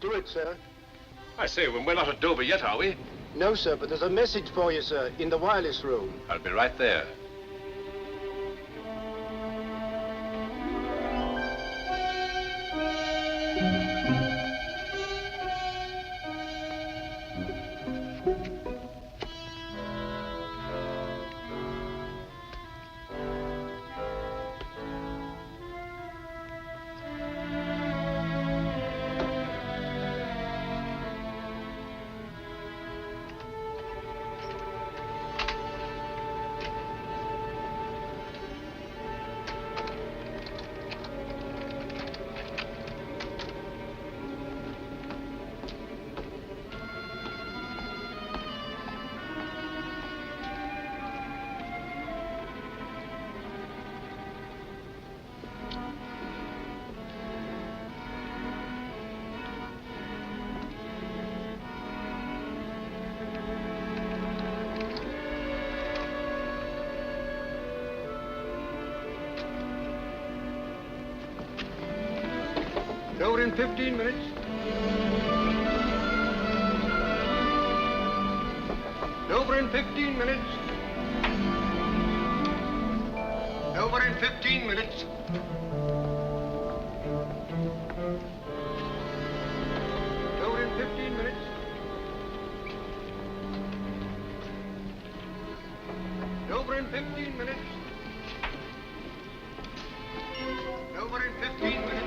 Do it, sir. I say, we're not at Dover yet, are we? No, sir, but there's a message for you, sir, in the wireless room. I'll be right there. Over in 15 minutes. Over in 15 minutes. Over in 15 minutes. Over in 15 minutes. Over in 15 minutes. Over in 15 minutes.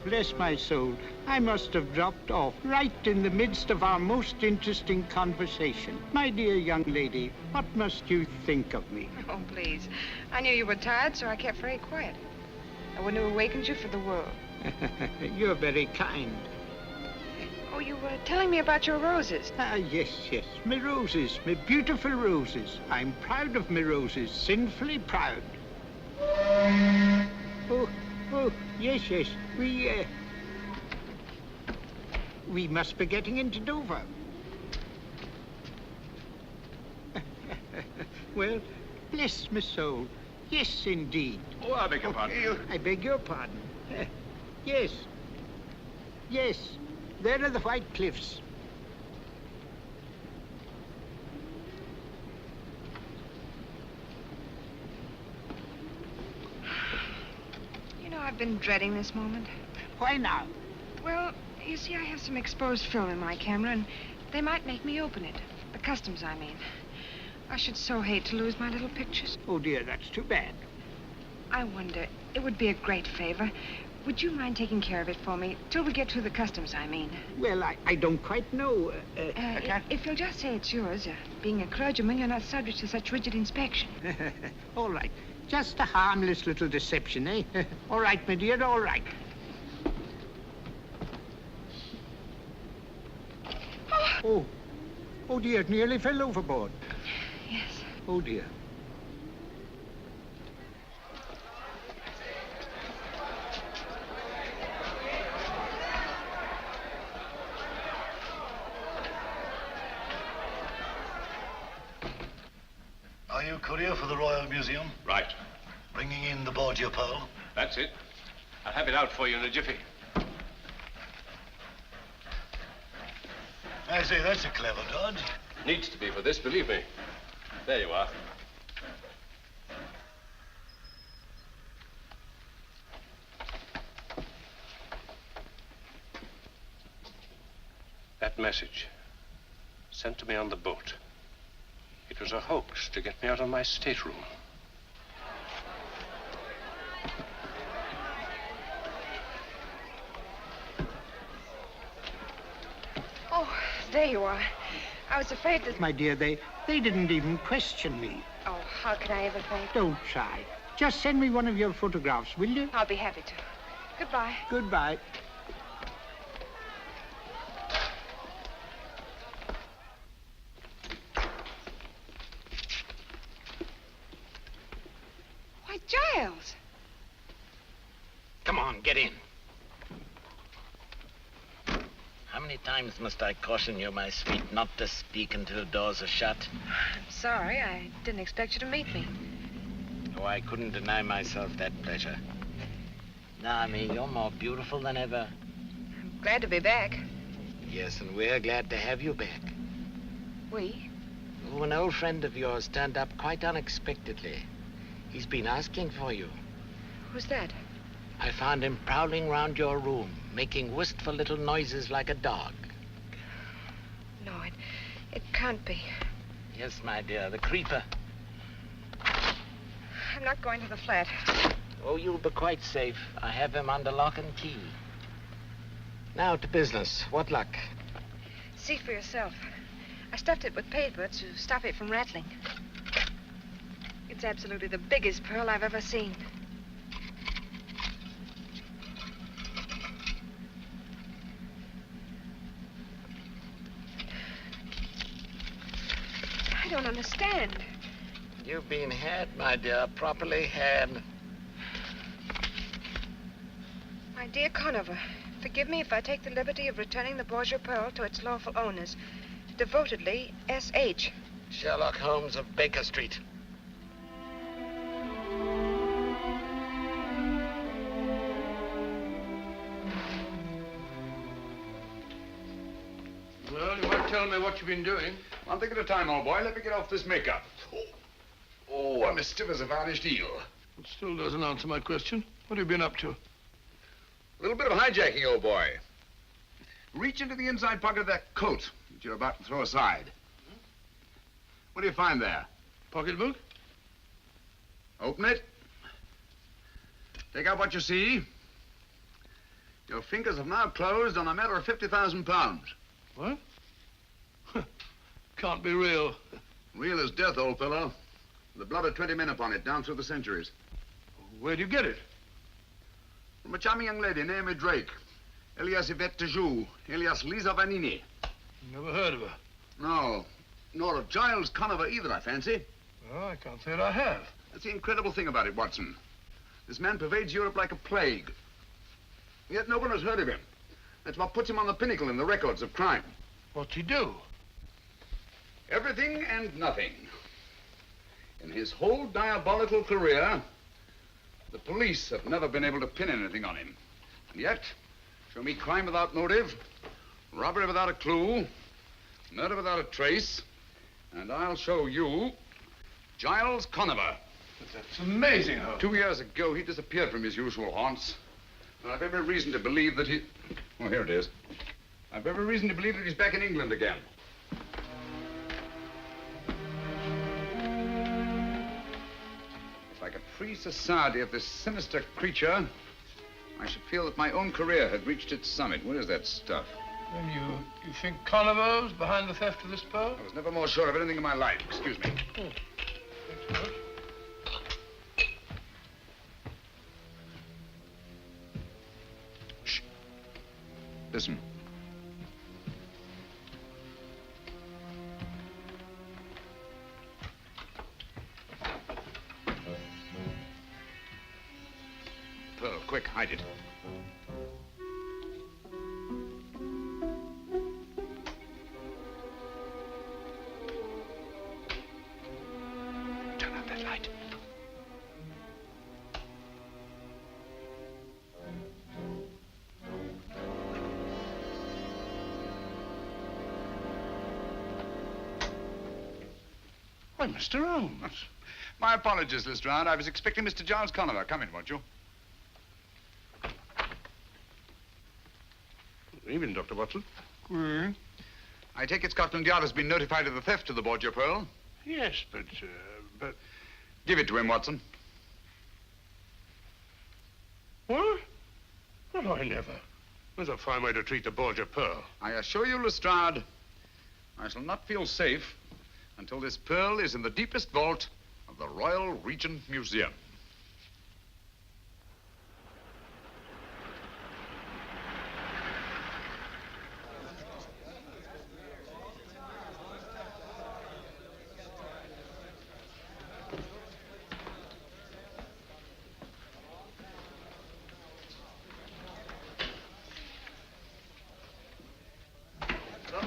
Bless my soul, I must have dropped off right in the midst of our most interesting conversation. My dear young lady, what must you think of me? Oh, please. I knew you were tired, so I kept very quiet. I wouldn't have awakened you for the world. You're very kind. Oh, you were telling me about your roses. Yes, my roses, my beautiful roses. I'm proud of my roses, sinfully proud. Oh, yes, we must be getting into Dover. Well, bless my soul. Yes, indeed. Oh, I beg your pardon. I beg your pardon. Yes. There are the White Cliffs. You know, I've been dreading this moment. Why now? Well, you see, I have some exposed film in my camera, and they might make me open it. The customs, I mean. I should so hate to lose my little pictures. Oh, dear, that's too bad. I wonder, it would be a great favor. Would you mind taking care of it for me, till we get through the customs, I mean? Well, I don't quite know. If you'll just say it's yours, being a clergyman, you're not subject to such rigid inspection. All right. Just a harmless little deception, eh? All right, my dear, all right. Oh, dear, it nearly fell overboard. Yes. Oh, dear. Are you courier for the Royal Museum? Right. Bringing in the Borgia Pearl? That's it. I'll have it out for you in a jiffy. I say, that's a clever dodge. Needs to be for this, believe me. There you are. That message, sent to me on the boat. It was a hoax to get me out of my stateroom. Oh, there you are. I was afraid that... My dear, they didn't even question me. Oh, how could I ever think? Don't try. Just send me one of your photographs, will you? I'll be happy to. Goodbye. Goodbye. Why, Giles! Come on, get in. How many times must I caution you, my sweet, not to speak until doors are shut? I'm sorry. I didn't expect you to meet me. Oh, I couldn't deny myself that pleasure. Now, I mean, you're more beautiful than ever. I'm glad to be back. Yes, and we're glad to have you back. We? Oh, an old friend of yours turned up quite unexpectedly. He's been asking for you. Who's that? I found him prowling round your room, making wistful little noises like a dog. No, it can't be. Yes, my dear, the creeper. I'm not going to the flat. Oh, you'll be quite safe. I have him under lock and key. Now to business. What luck? See for yourself. I stuffed it with paper to stop it from rattling. It's absolutely the biggest pearl I've ever seen. I don't understand. You've been had, my dear, properly had. My dear Conover, forgive me if I take the liberty of returning the Borgia Pearl to its lawful owners. Devotedly, S.H. Sherlock Holmes of Baker Street. Well, you might tell me what you've been doing. One thing at a time, old boy. Let me get off this makeup. Oh, I'm as stiff as a varnished eel. It still doesn't answer my question. What have you been up to? A little bit of hijacking, old boy. Reach into the inside pocket of that coat that you're about to throw aside. What do you find there? Pocketbook? Open it. Take out what you see. Your fingers have now closed on a matter of 50,000 pounds. What? Can't be real. Real as death, old fellow. The blood of 20 men upon it, down through the centuries. Where do you get it? From a charming young lady named Drake. Elias Yvette Joux, alias Lisa Vanini. Never heard of her. No, nor of Giles Conover either, I fancy. Well, I can't say that I have. That's the incredible thing about it, Watson. This man pervades Europe like a plague. Yet no one has heard of him. That's what puts him on the pinnacle in the records of crime. What's he do? Everything and nothing. In his whole diabolical career, the police have never been able to pin anything on him. And yet, show me crime without motive, robbery without a clue, murder without a trace, and I'll show you Giles Conover. But that's amazing, Holmes. 2 years ago, he disappeared from his usual haunts. And I've every reason to believe that he... Oh, here it is. I've every reason to believe that he's back in England again. If I could free society of this sinister creature, I should feel that my own career had reached its summit. Where is that stuff? Then you think Conover's behind the theft of this pearl? I was never more sure of anything in my life. Excuse me. Oh. Thanks, George. Shh. Listen. Pearl, quick, hide it. Turn out that light. Why, Mr. Holmes. My apologies, Lestrade. I was expecting Mr. Giles Conover. Come in, won't you? Evening, Dr. Watson. I take it Scotland Yard has been notified of the theft of the Borgia Pearl. Yes, but... Give it to him, Watson. What? Well, I never. That's a fine way to treat the Borgia Pearl. I assure you, Lestrade, I shall not feel safe until this pearl is in the deepest vault of the Royal Regent Museum.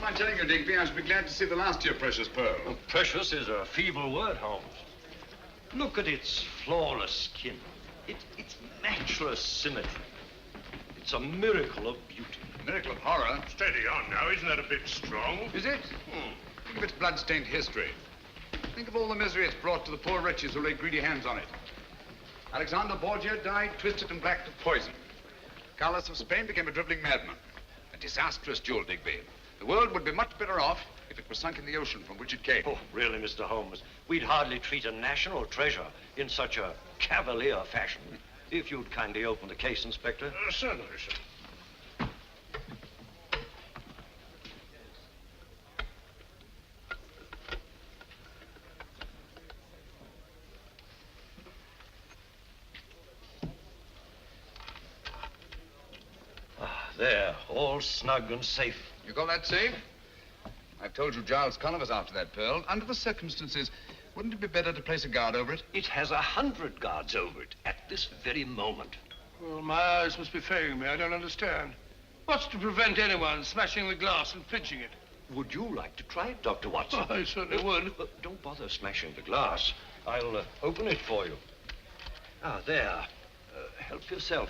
mind telling you, Digby, I should be glad to see the last of your precious pearl. Well, precious is a feeble word, Holmes. Look at its flawless skin. Its matchless symmetry. It's a miracle of beauty. Miracle of horror. Steady on now, isn't that a bit strong? Is it? Think of its blood-stained history. Think of all the misery it's brought to the poor wretches who lay greedy hands on it. Alexander Borgia died twisted and black to poison. Carlos of Spain became a dribbling madman. A disastrous jewel, Digby. The world would be much better off if it were sunk in the ocean from which it came. Oh, really, Mr. Holmes? We'd hardly treat a national treasure in such a cavalier fashion. If you'd kindly open the case, Inspector. Certainly, sir. There, all snug and safe. You call that safe? I've told you Giles Conniver's after that pearl. Under the circumstances, wouldn't it be better to place a guard over it? It has 100 guards over it at this very moment. Well, my eyes must be failing me. I don't understand. What's to prevent anyone smashing the glass and pinching it? Would you like to try it, Dr. Watson? Oh, I certainly would. But don't bother smashing the glass. I'll open it for you. Ah, there. Help yourself.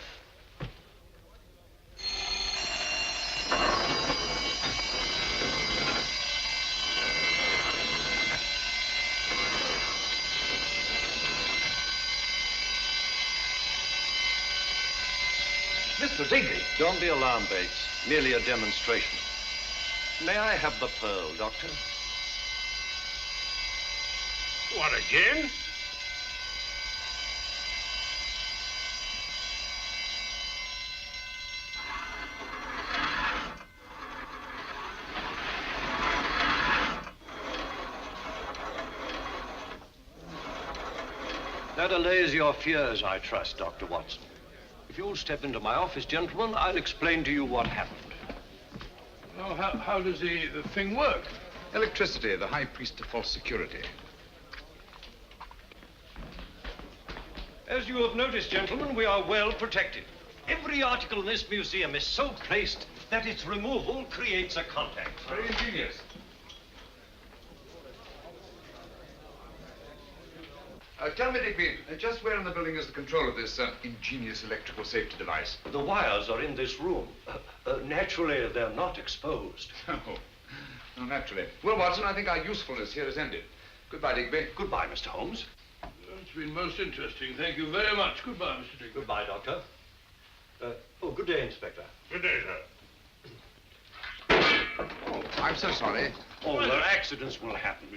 Mr. Digby. Don't be alarmed, Bates. Merely a demonstration. May I have the pearl, Doctor? What, again? That allays your fears, I trust, Dr. Watson. If you'll step into my office, gentlemen, I'll explain to you what happened. Oh, how does the thing work? Electricity, the high priest of false security. As you have noticed, gentlemen, we are well protected. Every article in this museum is so placed that its removal creates a contact. Very ingenious. Tell me, Digby, just where in the building is the control of this ingenious electrical safety device? The wires are in this room. Naturally, they're not exposed. No, naturally. Well, Watson, I think our usefulness here is ended. Goodbye, Digby. Goodbye, Mr. Holmes. It's been most interesting. Thank you very much. Goodbye, Mr. Digby. Goodbye, Doctor. Good day, Inspector. Good day, sir. Oh, I'm so sorry. Oh, well, accidents will happen.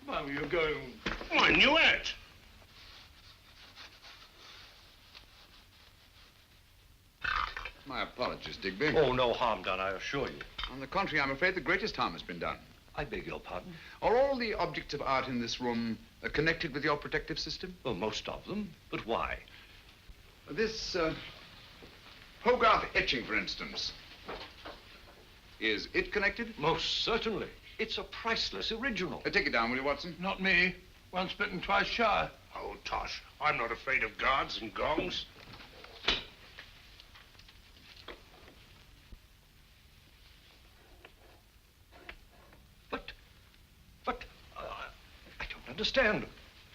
Well, you're going... Oh, I knew it. My apologies, Digby. Oh, no harm done, I assure you. On the contrary, I'm afraid the greatest harm has been done. I beg your pardon? Are all the objects of art in this room connected with your protective system? Well, most of them. But why? This Hogarth etching, for instance. Is it connected? Most certainly. It's a priceless original. Take it down, will you, Watson? Not me. Once bitten, twice shy. Oh, tosh. I'm not afraid of guards and gongs. But I don't understand.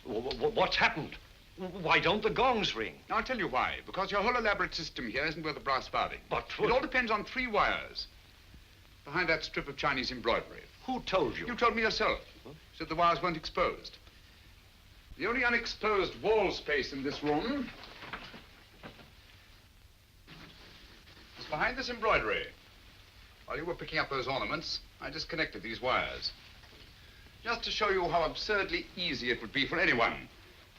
What's happened? Why don't the gongs ring? I'll tell you why. Because your whole elaborate system here isn't worth a brass farthing. But it all depends on 3 wires. Behind that strip of Chinese embroidery. Who told you? You told me yourself. Huh? Said the wires weren't exposed. The only unexposed wall space in this room is behind this embroidery. While you were picking up those ornaments, I disconnected these wires. Just to show you how absurdly easy it would be for anyone,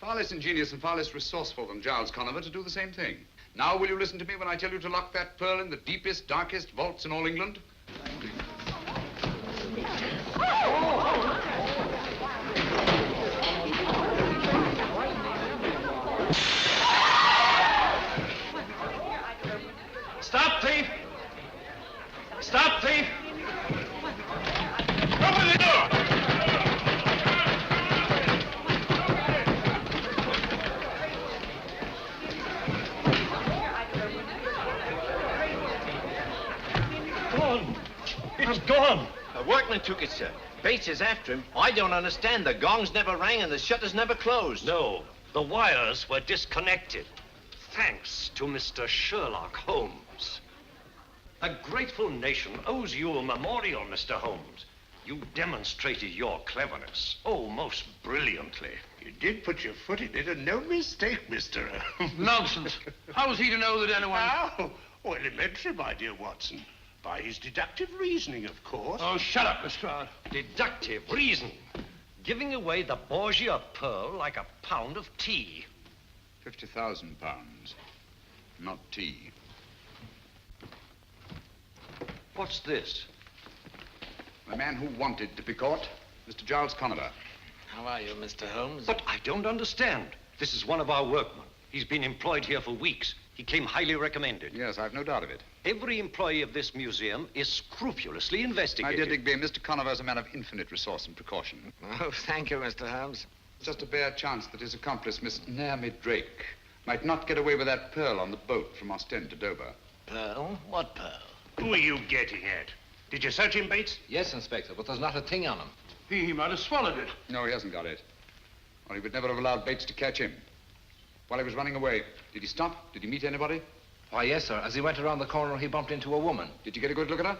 far less ingenious and far less resourceful than Giles Conniver, to do the same thing. Now, will you listen to me when I tell you to lock that pearl in the deepest, darkest vaults in all England? Stop, thief! Stop, thief! Open the door! gone. It's gone. A workman took it, sir. Bates is after him. I don't understand. The gongs never rang and the shutters never closed. No, the wires were disconnected. Thanks to Mr. Sherlock Holmes. A grateful nation owes you a memorial, Mr. Holmes. You demonstrated your cleverness, oh, most brilliantly. You did put your foot in it, and no mistake, Mr. Nonsense. How was he to know that anyone... How? Oh, elementary, my dear Watson. By his deductive reasoning, of course. Oh, shut up, Lestrade. Deductive reason. Giving away the Borgia Pearl like a pound of tea. 50,000 pounds. Not tea. What's this? The man who wanted to be caught, Mr. Giles Conover. How are you, Mr. Holmes? But I don't understand. This is one of our workmen. He's been employed here for weeks. He came highly recommended. Yes, I've no doubt of it. Every employee of this museum is scrupulously My investigated. dear Digby, Mr. Conover is a man of infinite resource and precaution. Oh, thank you, Mr. Holmes. Just a bare chance that his accomplice, Miss Naomi Drake, might not get away with that pearl on the boat from Ostend to Dover. Pearl? What pearl? Who are you getting at? Did you search him, Bates? Yes, Inspector, but there's not a thing on him. He might have swallowed it. No, he hasn't got it. Or he would never have allowed Bates to catch him. While he was running away, did he stop? Did he meet anybody? Why, yes, sir. As he went around the corner, he bumped into a woman. Did you get a good look at her?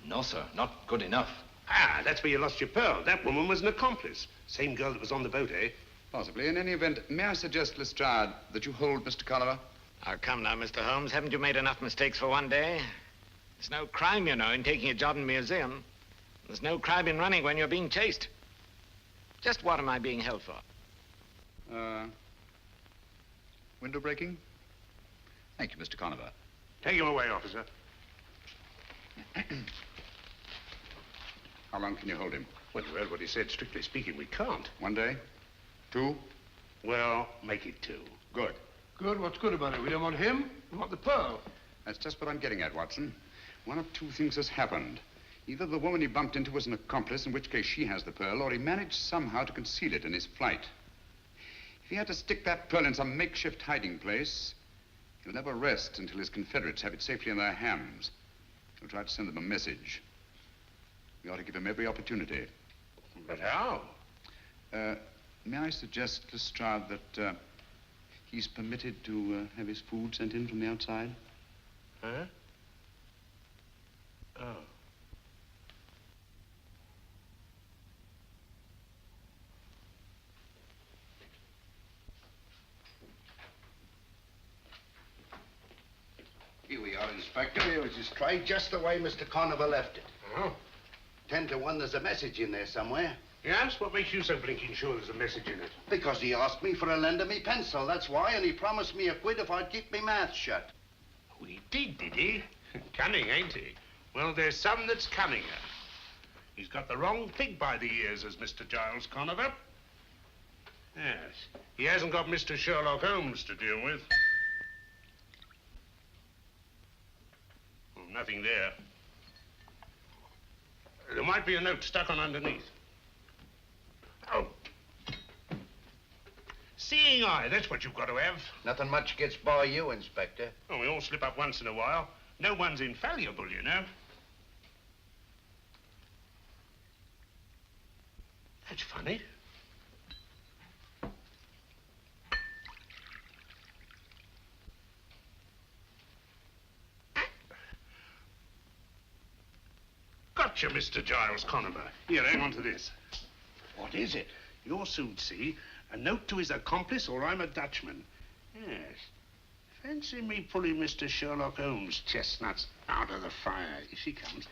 No, sir. Not good enough. Ah, that's where you lost your pearl. That woman was an accomplice. Same girl that was on the boat, eh? Possibly. In any event, may I suggest, Lestrade, that you hold Mr. Conover? Oh, come now, Mr. Holmes. Haven't you made enough mistakes for one day? There's no crime, you know, in taking a job in a museum. There's no crime in running when you're being chased. Just what am I being held for? Window breaking? Thank you, Mr. Conover. Take him away, officer. How long can you hold him? Well, you heard what he said. Strictly speaking, we can't. 1 day? 2? Well, make it 2. Good. Good? What's good about it? We don't want him. We want the pearl. That's just what I'm getting at, Watson. One of two things has happened. Either the woman he bumped into was an accomplice, in which case she has the pearl, or he managed somehow to conceal it in his flight. If he had to stick that pearl in some makeshift hiding place, he'll never rest until his Confederates have it safely in their hands. He'll try to send them a message. We ought to give him every opportunity. But how? May I suggest, Lestrade, that he's permitted to have his food sent in from the outside? Huh? Oh. Here we are, Inspector. Here was his tray, just the way Mr. Conover left it. Oh. 10 to 1, there's a message in there somewhere. Yes? What makes you so blinking sure there's a message in it? Because he asked me for a lend of me pencil, that's why, and he promised me £1 if I'd keep me mouth shut. Oh, he did he? Cunning, ain't he? Well, there's some that's cunninger. He's got the wrong pig by the ears, as Mr. Giles Conover. Yes. He hasn't got Mr. Sherlock Holmes to deal with. Oh, nothing there. There might be a note stuck on underneath. Oh. Seeing eye, that's what you've got to have. Nothing much gets by you, Inspector. Oh, we all slip up once in a while. No one's infallible, you know. That's funny. Gotcha, Mr. Giles Conover. Here, hang on to this. What is it? You'll soon see. A note to his accomplice, or I'm a Dutchman. Yes. Fancy me pulling Mr. Sherlock Holmes' chestnuts out of the fire. Here she comes.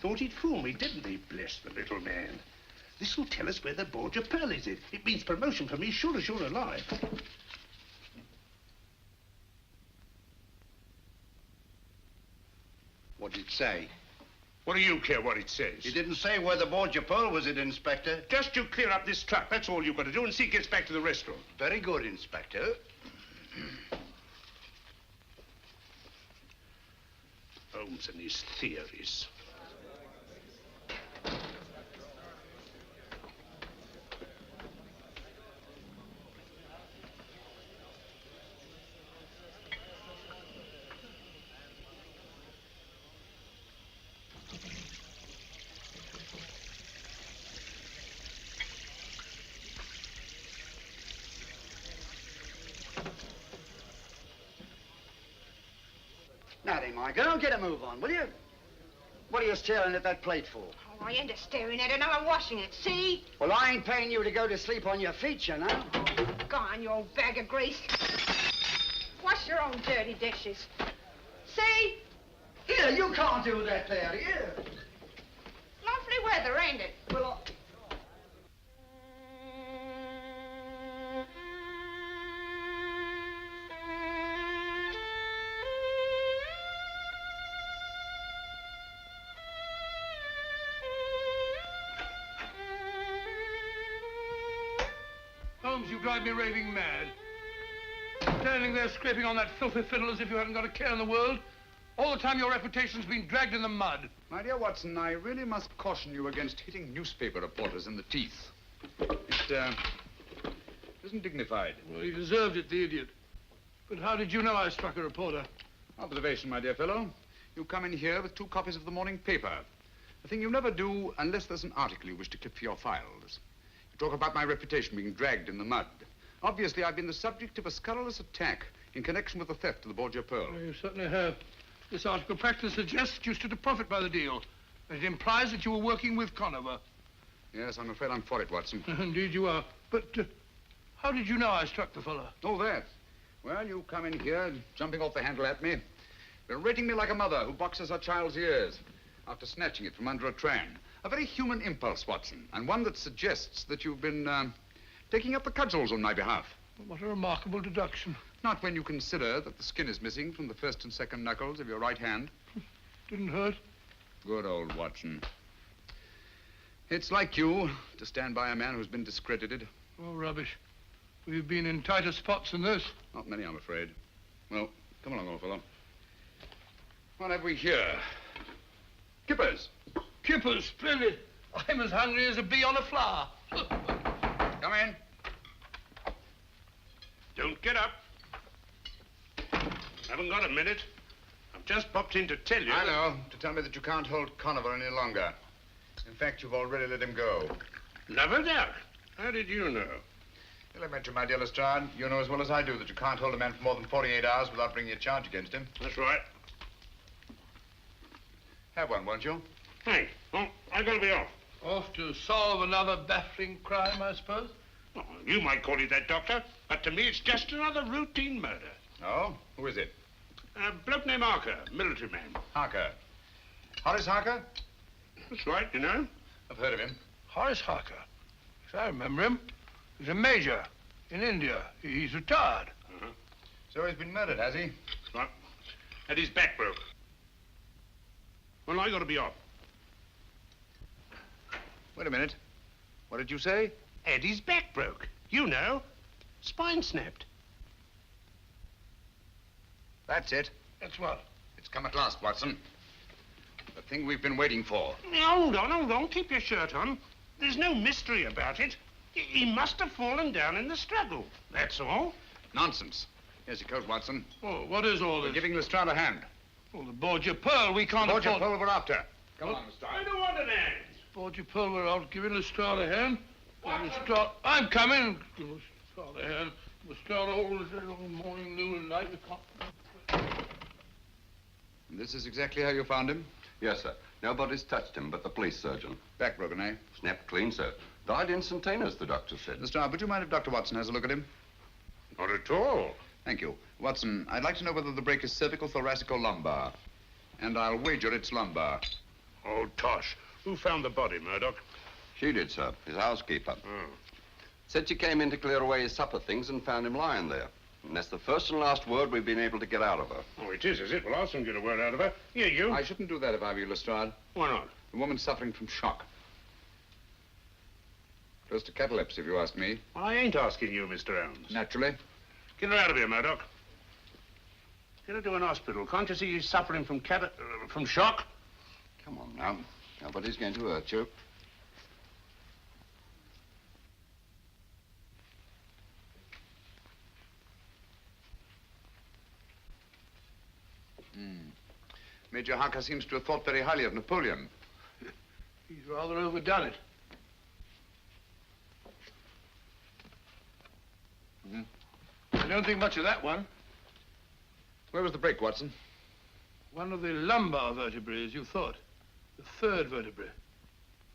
Thought he'd fool me, didn't he? Bless the little man. This'll tell us where the Borgia Pearl is. It means promotion for me, sure as you're alive. What did it say? What do you care what it says? He didn't say where the Borgia Pearl was, Inspector. Just you clear up this truck. That's all you've got to do, and see it gets back to the restaurant. Very good, Inspector. Holmes and his theories. Now then, my girl, get a move on, will you? What are you staring at that plate for? Oh, I ain't staring at it. Now I'm washing it. See? Well, I ain't paying you to go to sleep on your feet, you know. Go on, you old bag of grease. Wash your own dirty dishes. See? Here, you can't do that there, here. Lovely weather, ain't it? Well, Holmes, you drive me raving mad. Standing there scraping on that filthy fiddle as if you hadn't got a care in the world. All the time your reputation's been dragged in the mud. My dear Watson, I really must caution you against hitting newspaper reporters in the teeth. It isn't dignified. Well, he deserved it, the idiot. But how did you know I struck a reporter? Observation, my dear fellow. You come in here with 2 copies of the morning paper. A thing you never do unless there's an article you wish to clip for your files. You talk about my reputation being dragged in the mud. Obviously, I've been the subject of a scurrilous attack in connection with the theft of the Borgia Pearl. Well, you certainly have. This article practically suggests you stood to profit by the deal. It implies that you were working with Conover. Yes, I'm afraid I'm for it, Watson. Indeed you are. But how did you know I struck the fellow? Oh, that. Well, you come in here, jumping off the handle at me, berating me like a mother who boxes her child's ears after snatching it from under a tram. A very human impulse, Watson, and one that suggests that you've been taking up the cudgels on my behalf. What a remarkable deduction. Not when you consider that the skin is missing from the first and second knuckles of your right hand. Didn't hurt? Good old Watson. It's like you to stand by a man who's been discredited. Oh, rubbish. We've been in tighter spots than this. Not many, I'm afraid. Well, come along, old fellow. What have we here? Kippers. Kippers, splendid. I'm as hungry as a bee on a flower. Come in. Don't get up. Haven't got a minute. I've just popped in to tell you. I know. To tell me that you can't hold Conover any longer. In fact, you've already let him go. Never doubt. How did you know? Well, I mentioned, my dear Lestrade, you know as well as I do that you can't hold a man for more than 48 hours without bringing a charge against him. That's right. Have one, won't you? Thanks. Oh, I've got to be off. Off to solve another baffling crime, I suppose? Oh, you might call it that, Doctor. But to me, it's just another routine murder. Oh? Who is it? A bloke named Harker, military man. Harker. Horace Harker? That's right, you know. I've heard of him. Horace Harker. Yes, I remember him. He's a major in India. He's retired. Uh-huh. So he's been murdered, has he? Right. And his back broke. Well, I got to be off. Wait a minute. What did you say? Eddie's back broke. You know. Spine snapped. That's it. That's what? It's come at last, Watson. The thing we've been waiting for. Hold on. Keep your shirt on. There's no mystery about it. He must have fallen down in the struggle. That's all. Nonsense. Here's your coat, Watson. Oh, what is all We're this? giving Lestrade a hand. Oh, the Borgia Pearl. We can't Borgia afford... Pearl we're after. Come What? on, Lestrade. I don't want an hand. Borgia Pearl, we're out giving Lestrade a hand. Lestrade... I'm coming. Give Lestrade a hand. Lestrade all morning, noon, and night. We can't... This is exactly how you found him? Yes, sir. Nobody's touched him but the police surgeon. Back broken, eh? Snapped clean, sir. Died instantaneous, the doctor said. Lestrade, would you mind if Dr. Watson has a look at him? Not at all. Thank you. Watson, I'd like to know whether the break is cervical, thoracic, or lumbar. And I'll wager it's lumbar. Oh, tosh. Who found the body, Murdoch? She did, sir. His housekeeper. Oh. Said she came in to clear away his supper things and found him lying there. And that's the first and last word we've been able to get out of her. Oh, it is it? Well, I'll soon get a word out of her. Here, you. I shouldn't do that if I were you, Lestrade. Why not? The woman's suffering from shock. Close to catalepsy, if you ask me. Well, I ain't asking you, Mr. Holmes. Naturally. Get her out of here, Murdoch. Get her to an hospital. Can't you see she's suffering from shock? Come on now. Nobody's going to hurt you. Major Harker seems to have thought very highly of Napoleon. He's rather overdone it. I don't think much of that one. Where was the break, Watson? One of the lumbar vertebrae, as you thought. The third vertebrae.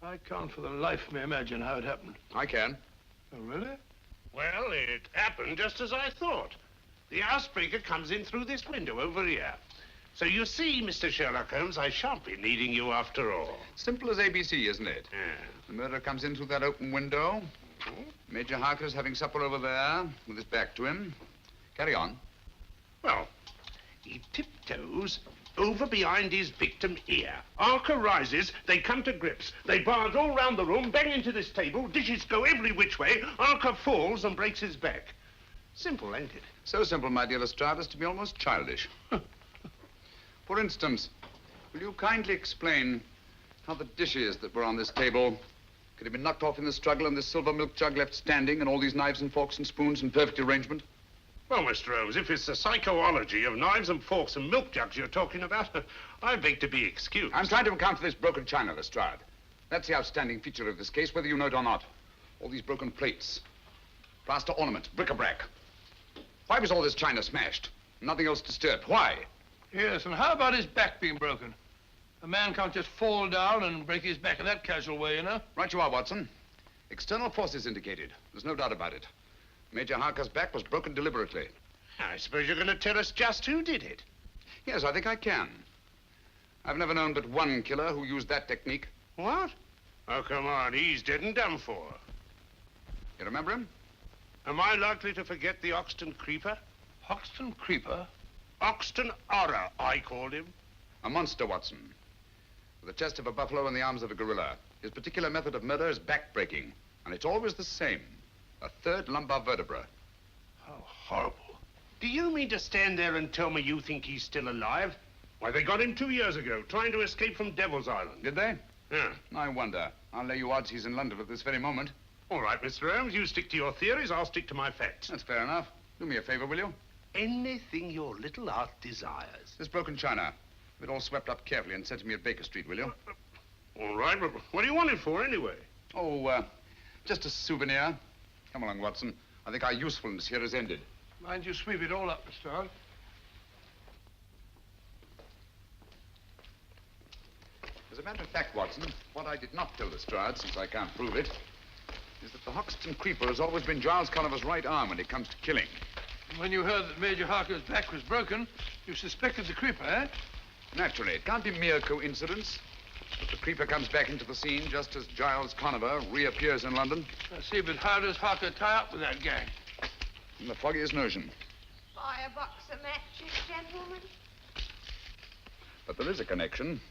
I can't for the life of me imagine how it happened. I can. Oh, really? Well, it happened just as I thought. The housebreaker comes in through this window over here. So you see, Mr. Sherlock Holmes, I shan't be needing you after all. Simple as ABC, isn't it? Yeah. The murderer comes in through that open window. Major Harker's having supper over there with his back to him. Carry on. Well, he tiptoes over behind his victim here. Harker rises, they come to grips. They barge all round the room, bang into this table, dishes go every which way. Harker falls and breaks his back. Simple, ain't it? So simple, my dear Lestrade, as to be almost childish. For instance, will you kindly explain how the dishes that were on this table could have been knocked off in the struggle and this silver milk jug left standing and all these knives and forks and spoons in perfect arrangement? Well, Mr. Holmes, if it's the psychology of knives and forks and milk jugs you're talking about, I beg to be excused. I'm trying to account for this broken china, Lestrade. That's the outstanding feature of this case, whether you know it or not. All these broken plates, plaster ornaments, bric-a-brac. Why was all this china smashed? Nothing else disturbed. Why? Yes, and how about his back being broken? A man can't just fall down and break his back in that casual way, you know? Right you are, Watson. External forces indicated. There's no doubt about it. Major Harker's back was broken deliberately. I suppose you're going to tell us just who did it. Yes, I think I can. I've never known but one killer who used that technique. What? Oh, come on, he's dead and done for. You remember him? Am I likely to forget the Hoxton Creeper? Hoxton Creeper? Hoxton Horror, I called him. A monster, Watson. With the chest of a buffalo and the arms of a gorilla. His particular method of murder is back-breaking. And it's always the same. A third lumbar vertebra. How horrible. Do you mean to stand there and tell me you think he's still alive? Why, they got him 2 years ago, trying to escape from Devil's Island. Did they? Yeah. I wonder. I'll lay you odds he's in London at this very moment. All right, Mr. Holmes, you stick to your theories, I'll stick to my facts. That's fair enough. Do me a favor, will you? Anything your little heart desires. This broken china. Have it all swept up carefully and sent to me at Baker Street, will you? All right, but what do you want it for, anyway? Oh, just a souvenir. Come along, Watson. I think our usefulness here is ended. Mind you sweep it all up, Lestrade. As a matter of fact, Watson, what I did not tell Lestrade, since I can't prove it, is that the Hoxton Creeper has always been Giles Colliver's right arm when it comes to killing. When you heard that Major Harker's back was broken, you suspected the Creeper, eh? Naturally, it can't be mere coincidence that the Creeper comes back into the scene just as Giles Conover reappears in London. I see, but how does Harker tie up with that gang? In the foggiest notion. Buy a box of matches, gentlemen. But there is a connection.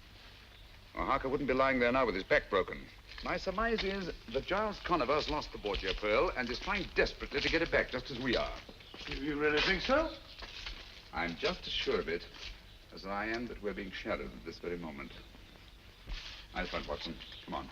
Well, Harker wouldn't be lying there now with his back broken. My surmise is that Giles Conover has lost the Borgia Pearl and is trying desperately to get it back, just as we are. You really think so? I'm just as sure of it as I am that we're being shadowed at this very moment. Nice one, Watson. Come on.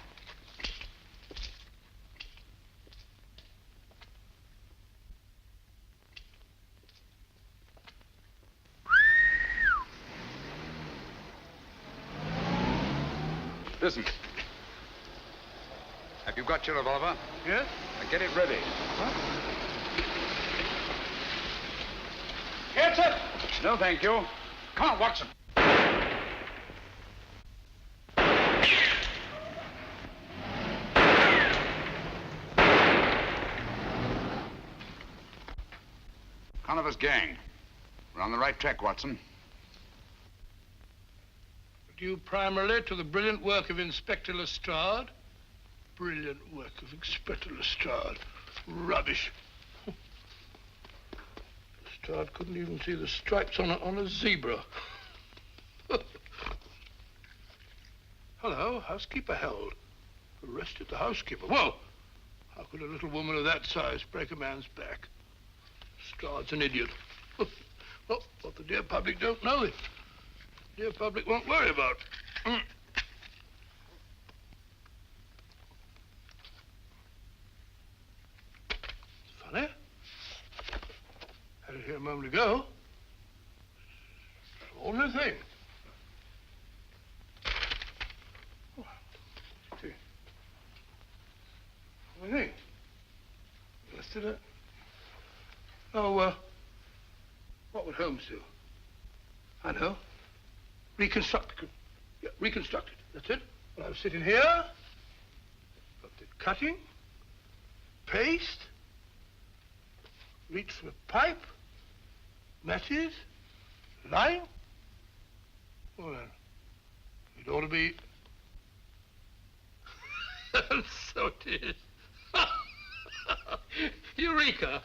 Listen. Have you got your revolver? Yes? Now get it ready. What? Get it! No, thank you. Come on, Watson. Conover's gang. We're on the right track, Watson. Due primarily to the brilliant work of Inspector Lestrade. Brilliant work of Inspector Lestrade. Rubbish. Lestrade couldn't even see the stripes on a zebra. Hello, housekeeper held. Arrested the housekeeper. Whoa! How could a little woman of that size break a man's back? Lestrade's an idiot. Well, what the dear public don't know, the dear public won't worry about. Funny. Had it here a moment ago. Only thing. Oh, see. Only thing. Listed it. Oh, what would Holmes do? I know. reconstruct. Yeah, reconstruct it. That's it. Well, I'm sitting here. Got the cutting, paste, reach for a pipe, matches, line. Well, then, it ought to be... So it is. Eureka!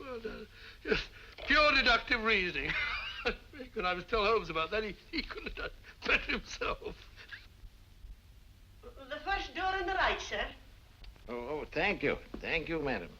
Well done. Just pure deductive reasoning. When I was telling Holmes about that, he couldn't have done better himself. The first door on the right, sir. Oh, thank you. Thank you, madam.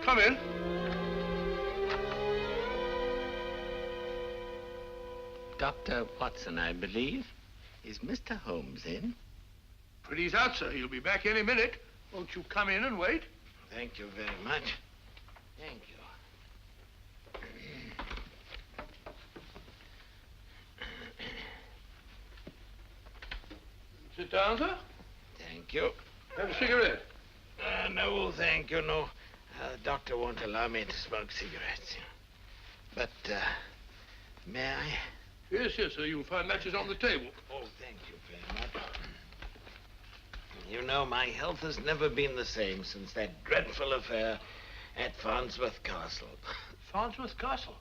Come in. Dr. Watson, I believe. Is Mr. Holmes in? Pretty's out, sir. He'll be back any minute. Won't you come in and wait? Thank you very much. Thank you. Sit down, sir. Thank you. Have a cigarette. No, thank you, no. The doctor won't allow me to smoke cigarettes. But, may I? Yes, yes, sir. You'll find matches on the table. Oh, thank you very much. You know, my health has never been the same since that dreadful affair at Farnsworth Castle. Farnsworth Castle?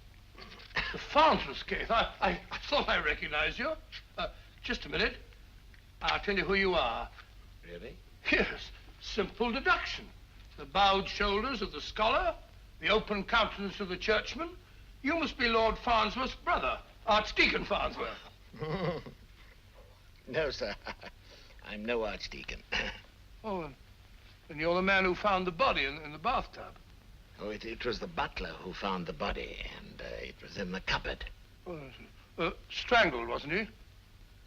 The Farnsworth case. I thought I recognized you. Just a minute. I'll tell you who you are. Really? Yes. Simple deduction. The bowed shoulders of the scholar, the open countenance of the churchman. You must be Lord Farnsworth's brother, Archdeacon Farnsworth. No, sir. I'm no archdeacon. Oh, and you're the man who found the body in the bathtub. Oh, it was the butler who found the body, and it was in the cupboard. Oh, strangled, wasn't he?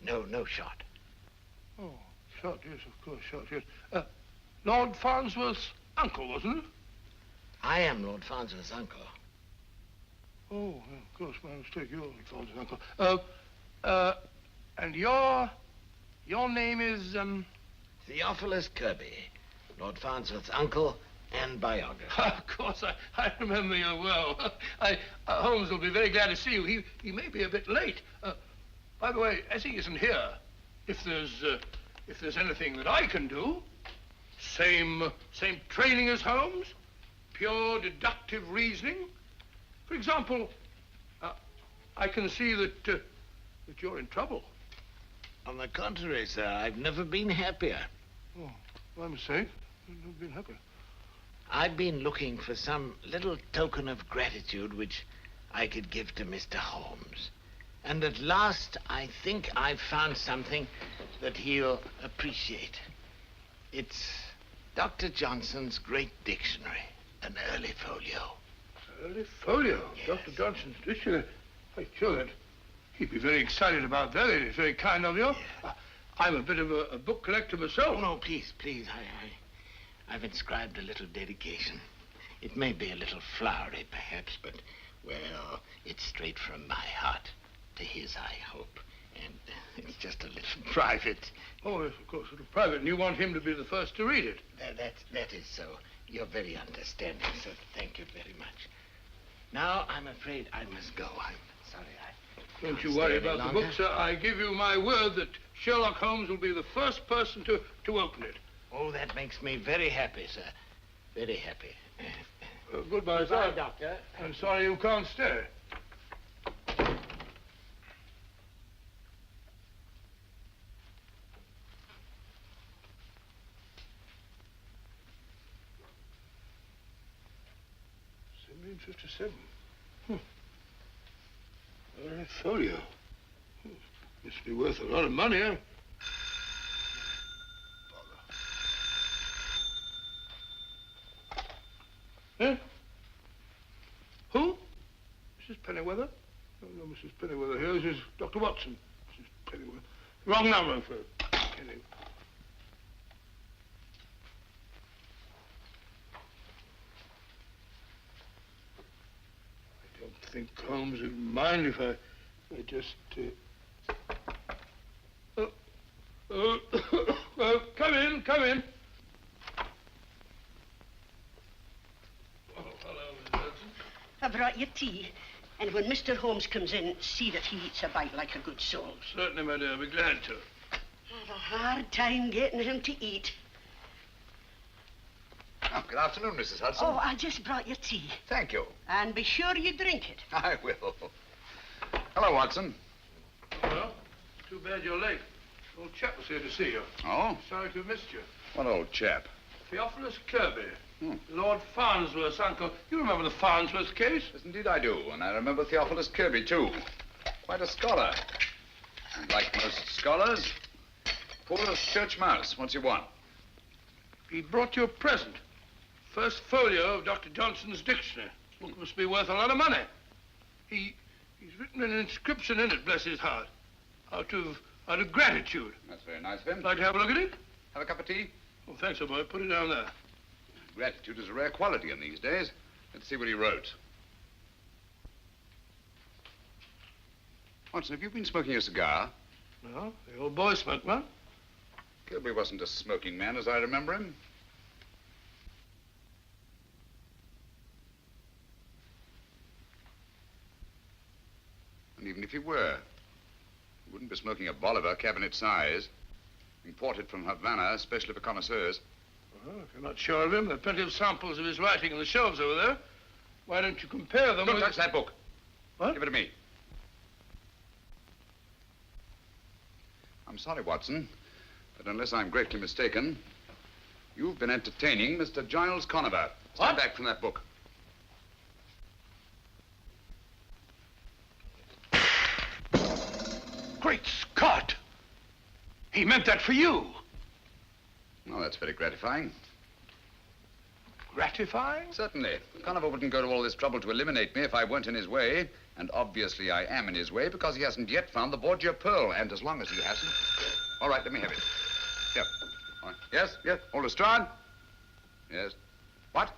No shot. Oh, shot, yes, of course, shot, yes. Lord Farnsworth's uncle, wasn't it? I am Lord Farnsworth's uncle. Oh, yeah, of course, my mistake. You're Lord Farnsworth's uncle. And your name is, Theophilus Kirby, Lord Farnsworth's uncle and biographer. Of course, I remember you well. Holmes will be very glad to see you. He may be a bit late. By the way, as he isn't here, if there's anything that I can do, same training as Holmes, pure deductive reasoning. For example, I can see that you're in trouble. On the contrary, sir, I've never been happier. Oh, my mistake. I've never been happier. I've been looking for some little token of gratitude which I could give to Mr. Holmes. And at last, I think I've found something that he'll appreciate. It's Dr. Johnson's great dictionary, an early folio. Early folio? Yes. Dr. Johnson's dictionary? I'm sure that he'd be very excited about that. It's very kind of you. Yeah. I'm a bit of a book collector myself. Oh, no, please. I've inscribed a little dedication. It may be a little flowery, perhaps, but, well, it's straight from my heart to his, I hope. And it's just a little private. Oh, yes, of course, a little private. And you want him to be the first to read it? That is so. You're very understanding, sir. Thank you very much. Now, I'm afraid I must go. I'm sorry Don't you worry about the book, sir. I give you my word that Sherlock Holmes will be the first person to open it. Oh, that makes me very happy, sir. Very happy. Goodbye, sir. Goodbye, Doctor. I'm sorry you can't stay. '57. Folio. Must be worth a lot of money, huh? Huh? Who? Mrs. Pennyweather? No, Mrs. Pennyweather here. This is Dr. Watson. Mrs. Pennyweather. Wrong number for Penny. I don't think Holmes would mind if I just... come in, come in. Oh, hello, Miss Hudson. I brought you tea. And when Mr. Holmes comes in, see that he eats a bite like a good soul. Certainly, my dear. I'll be glad to. I have a hard time getting him to eat. Oh, good afternoon, Mrs. Hudson. Oh, I just brought you tea. Thank you. And be sure you drink it. I will. Hello, Watson. Well, too bad you're late. Old chap was here to see you. Oh? Sorry to have missed you. What old chap? Theophilus Kirby. Lord Farnsworth's uncle. You remember the Farnsworth case? Yes, indeed I do. And I remember Theophilus Kirby, too. Quite a scholar. And like most scholars, poor as church mouse. What's he want? He brought you a present. First folio of Dr. Johnson's dictionary. Book must be worth a lot of money. He's written an inscription in it, bless his heart. Out of gratitude. That's very nice of him. Like to have a look at it? Have a cup of tea? Oh, thanks, old boy. Put it down there. Gratitude is a rare quality in these days. Let's see what he wrote. Watson, have you been smoking a cigar? No, the old boy smoked one. Kirby wasn't a smoking man, as I remember him. And even if he were, he wouldn't be smoking a Bolivar, cabinet size, imported from Havana, especially for connoisseurs. Well, if you're not sure of him, there are plenty of samples of his writing on the shelves over there. Why don't you compare them Don't with... touch that book. What? Give it to me. I'm sorry, Watson, but unless I'm greatly mistaken, you've been entertaining Mr. Giles Conover. Stand back from that book. Great Scott! He meant that for you. Oh, that's very gratifying. Gratifying? Certainly. Conover wouldn't go to all this trouble to eliminate me if I weren't in his way. And obviously I am in his way because he hasn't yet found the Borgia Pearl. And as long as he hasn't... All right, let me have it. Here. All right. Yes, yes. Hold Lestrade. Yes. What?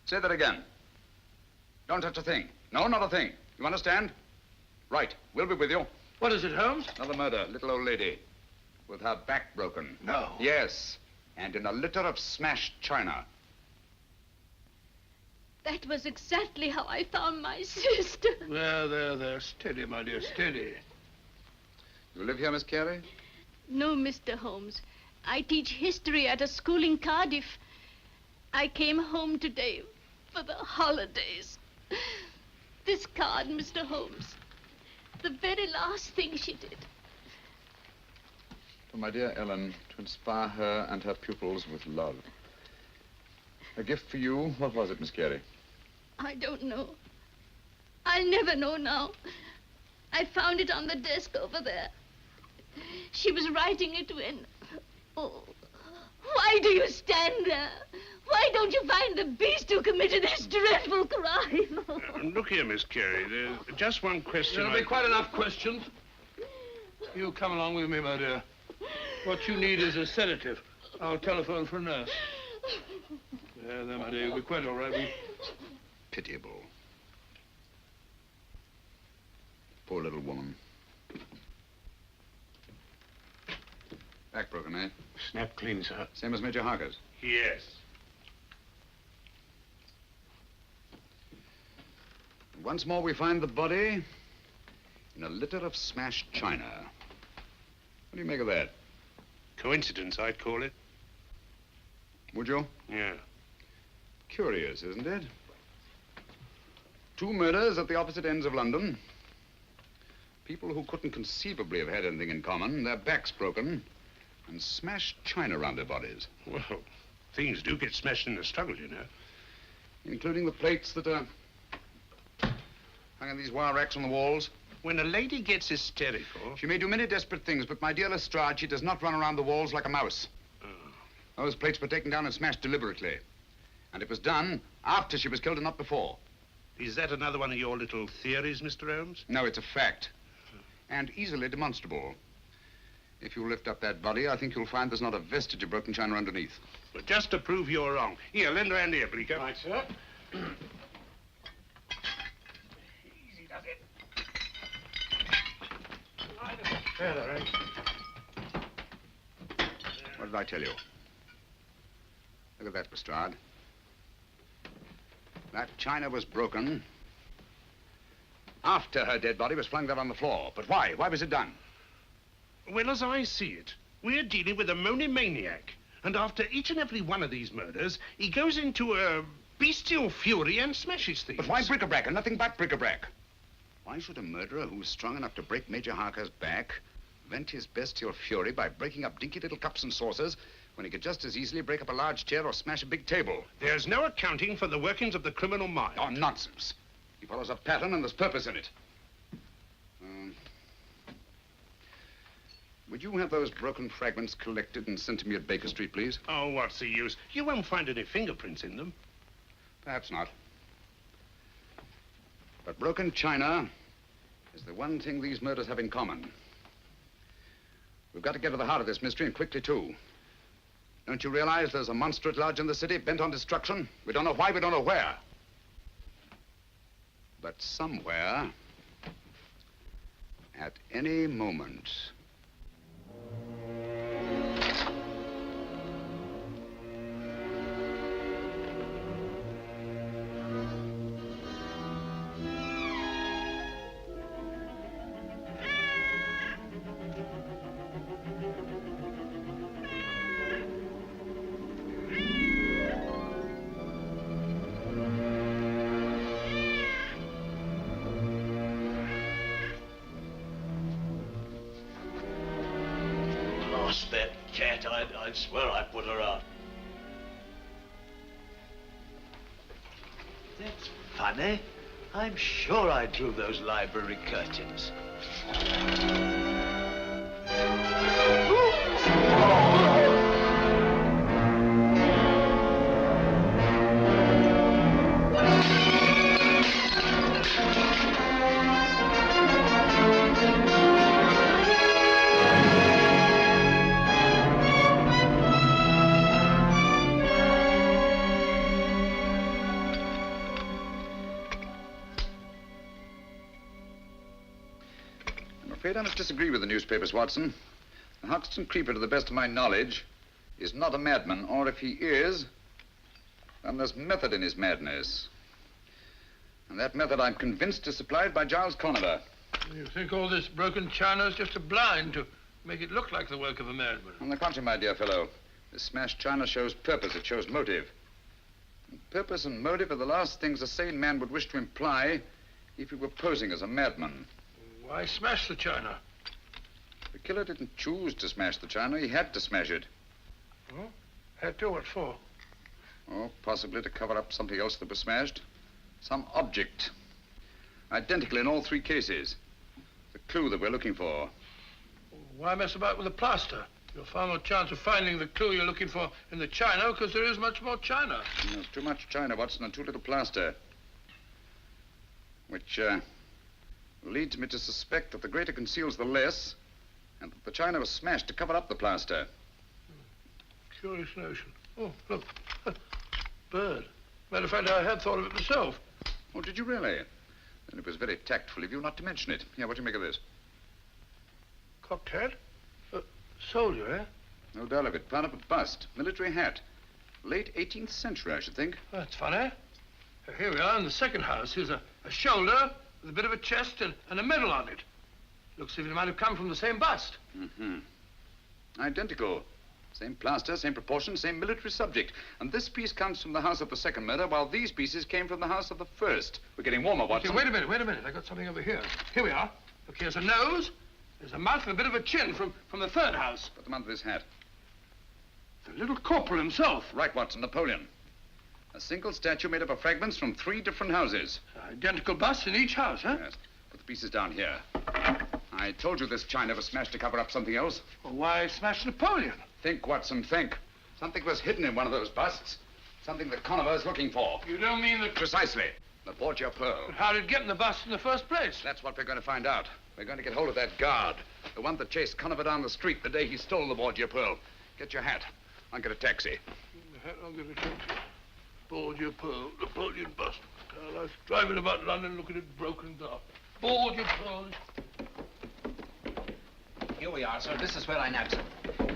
Say that again. Don't touch a thing. No, not a thing. You understand? Right. We'll be with you. What is it, Holmes? Another murder. Little old lady. With her back broken. No. Yes. And in a litter of smashed china. That was exactly how I found my sister. There. Steady, my dear, steady. You live here, Miss Carey? No, Mr. Holmes. I teach history at a school in Cardiff. I came home today for the holidays. This card, Mr. Holmes. The very last thing she did. For my dear Ellen, to inspire her and her pupils with love. A gift for you. What was it, Miss Carey? I don't know. I'll never know now. I found it on the desk over there. She was writing it when... Oh, why do you stand there? Why don't you find the beast who committed this dreadful crime? Look here, Miss Carey. There's just one question. There'll be quite enough questions. You come along with me, my dear. What you need is a sedative. I'll telephone for a nurse. There, my dear. You'll be quite all right. Pitiable. Poor little woman. Back broken, eh? Snap clean, sir. Same as Major Harker's? Yes. Once more we find the body in a litter of smashed china. What do you make of that? Coincidence, I'd call it. Would you? Yeah. Curious, isn't it? 2 murders at the opposite ends of London. People who couldn't conceivably have had anything in common, their backs broken, and smashed china around their bodies. Well, things do get smashed in the struggle, you know. Including the plates that are Hung in these wire racks on the walls. When a lady gets hysterical... She may do many desperate things, but my dear Lestrade, she does not run around the walls like a mouse. Those plates were taken down and smashed deliberately. And it was done after she was killed and not before. Is that another one of your little theories, Mr. Holmes? No, it's a fact. And easily demonstrable. If you lift up that body, I think you'll find there's not a vestige of broken china underneath. Well, just to prove you're wrong. Here, lend a hand here, Bleecker. Right, sir. Easy does it. Further, eh? What did I tell you? Look at that, Lestrade. That china was broken after her dead body was flung there on the floor. But why? Why was it done? Well, as I see it, we're dealing with a monomaniac. And after each and every one of these murders, he goes into a bestial fury and smashes things. But why bric-a-brac and nothing but bric-a-brac? Why should a murderer who's strong enough to break Major Harker's back vent his bestial fury by breaking up dinky little cups and saucers when he could just as easily break up a large chair or smash a big table? There's no accounting for the workings of the criminal mind. Oh, nonsense. He follows a pattern and there's purpose in it. Would you have those broken fragments collected and sent to me at Baker Street, please? Oh, what's the use? You won't find any fingerprints in them. Perhaps not. But broken china is the one thing these murders have in common. We've got to get to the heart of this mystery, and quickly, too. Don't you realize there's a monster at large in the city, bent on destruction? We don't know why, we don't know where. But somewhere, at any moment... That cat, I'd swear I put her out. That's funny. I'm sure I drew those library curtains. I must disagree with the newspapers, Watson. The Hoxton Creeper, to the best of my knowledge, is not a madman, or if he is, then there's method in his madness. And that method, I'm convinced, is supplied by Giles Conover. You think all this broken china is just a blind to make it look like the work of a madman? On the contrary, my dear fellow, this smashed china shows purpose, it shows motive. And purpose and motive are the last things a sane man would wish to imply if he were posing as a madman. Why smash the china? The killer didn't choose to smash the china. He had to smash it. Oh? Had to? What for? Oh, possibly to cover up something else that was smashed. Some object. Identical in all three cases. The clue that we're looking for. Why mess about with the plaster? You'll far more chance of finding the clue you're looking for in the china because there is much more china. There's too much china, Watson, and too little plaster. Which, leads me to suspect that the greater conceals the less, and that the china was smashed to cover up the plaster. Curious notion. Oh, look. Bird. Matter of fact, I had thought of it myself. Oh, did you really? Then it was very tactful of you not to mention it. Here, what do you make of this? Cocked hat? Soldier, eh? No doubt of it. Found up a bust. Military hat. Late 18th century, I should think. That's funny. Here we are in the second house. Here's a shoulder with a bit of a chest and a medal on it. Looks as if it might have come from the same bust. Mm-hmm. Identical. Same plaster, same proportion, same military subject. And this piece comes from the house of the second murder, while these pieces came from the house of the first. We're getting warmer, Watson. Okay, wait a minute. I got something over here. Here we are. Look, here's a nose, there's a mouth, and a bit of a chin from the third house. Put them under this hat. The little corporal himself. Right, Watson, Napoleon. A single statue made up of fragments from 3 different houses. Identical busts in each house, huh? Yes. Put the pieces down here. I told you this China was smashed to cover up something else. Well, why smash Napoleon? Think, Watson, think. Something was hidden in one of those busts. Something that Conover is looking for. You don't mean that... Precisely. The Borgia Pearl. But how did it get in the bust in the first place? That's what we're going to find out. We're going to get hold of that guard. The one that chased Conover down the street the day he stole the Borgia Pearl. Get your hat. I'll get a taxi. I'll get a taxi. Borgia Pearl, Napoleon bust. I like driving about London looking at broken glass. Borgia Pearl. Here we are, sir. This is where I nabbed him.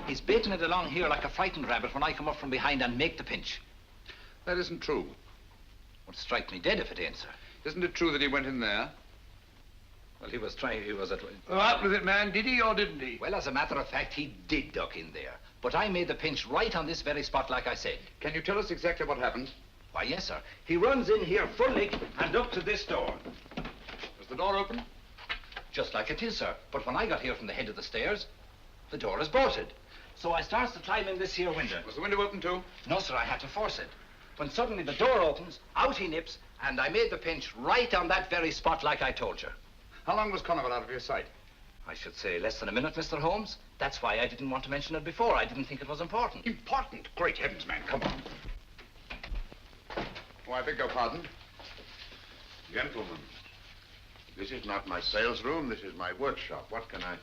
He's baiting it along here like a frightened rabbit when I come up from behind and make the pinch. That isn't true. Would strike me dead if it ain't, sir. Isn't it true that he went in there? Well, he was at... Oh, out with it, man. Did he or didn't he? Well, as a matter of fact, he did duck in there. But I made the pinch right on this very spot, like I said. Can you tell us exactly what happened? Why, yes, sir. He runs in here full leg and up to this door. Was the door open? Just like it is, sir. But when I got here from the head of the stairs, the door is bolted. So I starts to climb in this here window. Was the window open too? No, sir, I had to force it. When suddenly the door opens, out he nips, and I made the pinch right on that very spot like I told you. How long was Conover out of your sight? I should say less than a minute, Mr. Holmes. That's why I didn't want to mention it before. I didn't think it was important. Important? Great heavens, man. Come on. Oh, I beg your pardon. Gentlemen, this is not my sales room. This is my workshop. What can I...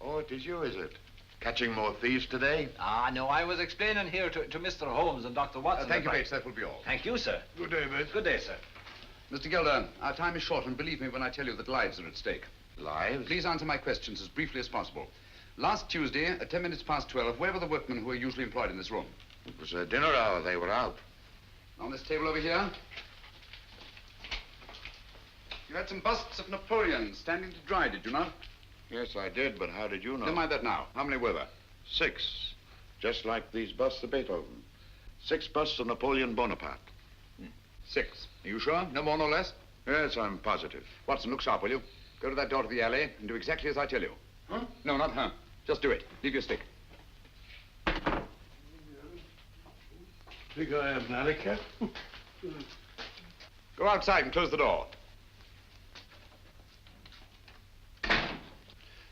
Oh, it is you, is it? Catching more thieves today? Ah, no, I was explaining here to Mr. Holmes and Dr. Watson. Thank you, Bates. That will be all. Thank you, sir. Good day, Bates. Good day, sir. Mr. Gilder, our time is short, and believe me when I tell you that lives are at stake. Lives? Please answer my questions as briefly as possible. Last Tuesday, at 10 minutes past 12, where were the workmen who are usually employed in this room? It was a dinner hour. They were out. On this table over here? You had some busts of Napoleon standing to dry, did you not? Yes, I did, but how did you know? Never mind that now. How many were there? 6. Just like these busts of Beethoven. 6 busts of Napoleon Bonaparte. 6. Are you sure? No more, no less? Yes, I'm positive. Watson, look sharp, will you? Go to that door to the alley and do exactly as I tell you. Huh? No, not huh. Just do it. Leave your stick. Think I am an alley cat? Go outside and close the door.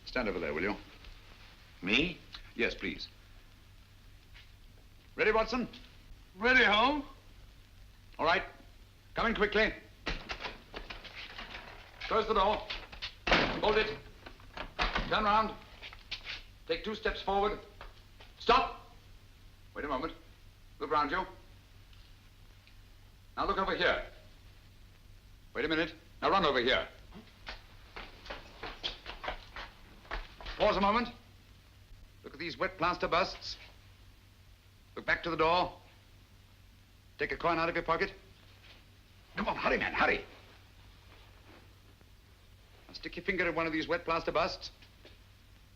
Stand over there, will you? Me? Yes, please. Ready, Watson? Ready, Holmes? All right. Come in quickly. Close the door. Hold it. Turn round. Take 2 steps forward. Stop. Wait a moment. Look round you. Now look over here. Wait a minute. Now run over here. Pause a moment. Look at these wet plaster busts. Look back to the door. Take a coin out of your pocket. Come on, hurry, man, hurry. Now stick your finger in one of these wet plaster busts.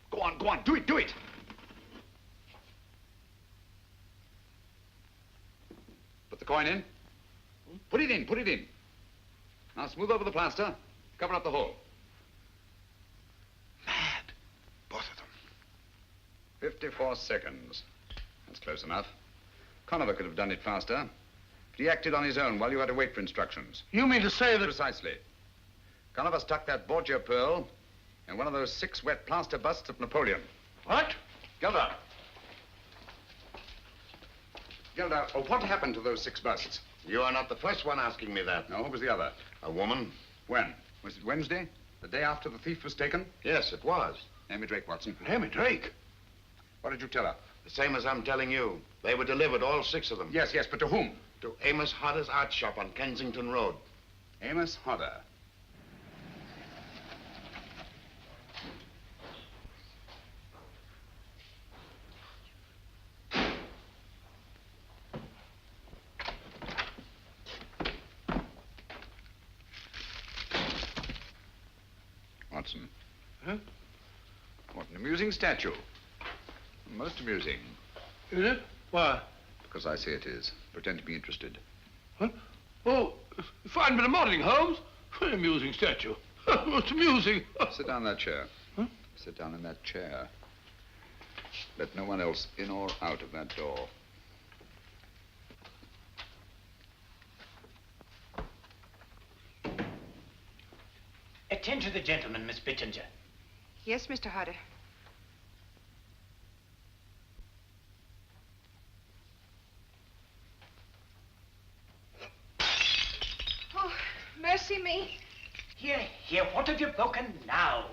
Go on, do it, do it. Put the coin in. Put it in, put it in. Now smooth over the plaster. Cover up the hole. Mad. Both of them. 54 seconds. That's close enough. Conover could have done it faster. But he acted on his own while you had to wait for instructions. You mean to say that... Precisely. Conover stuck that Borgia Pearl in one of those 6 wet plaster busts of Napoleon. What? Gilder. Gilder, oh, what happened to those 6 busts? You are not the first one asking me that. No, who was the other? A woman. When? Was it Wednesday? The day after the thief was taken? Yes, it was. Amy Drake, Watson. Amy Drake? What did you tell her? The same as I'm telling you. They were delivered, all 6 of them. Yes, but to whom? To Amos Hodder's art shop on Kensington Road. Amos Hodder. Watson. Huh? What an amusing statue. Most amusing. Is it? Why? Because I say it is. Pretend to be interested. Huh? Oh, fine bit of modeling, Holmes. An amusing statue. Most amusing. Sit down in that chair. Huh? Sit down in that chair. Let no one else in or out of that door. attend to the gentleman, Miss Bittinger. Yes, Mr. Hodder. Oh, mercy me. Here, what have you broken now?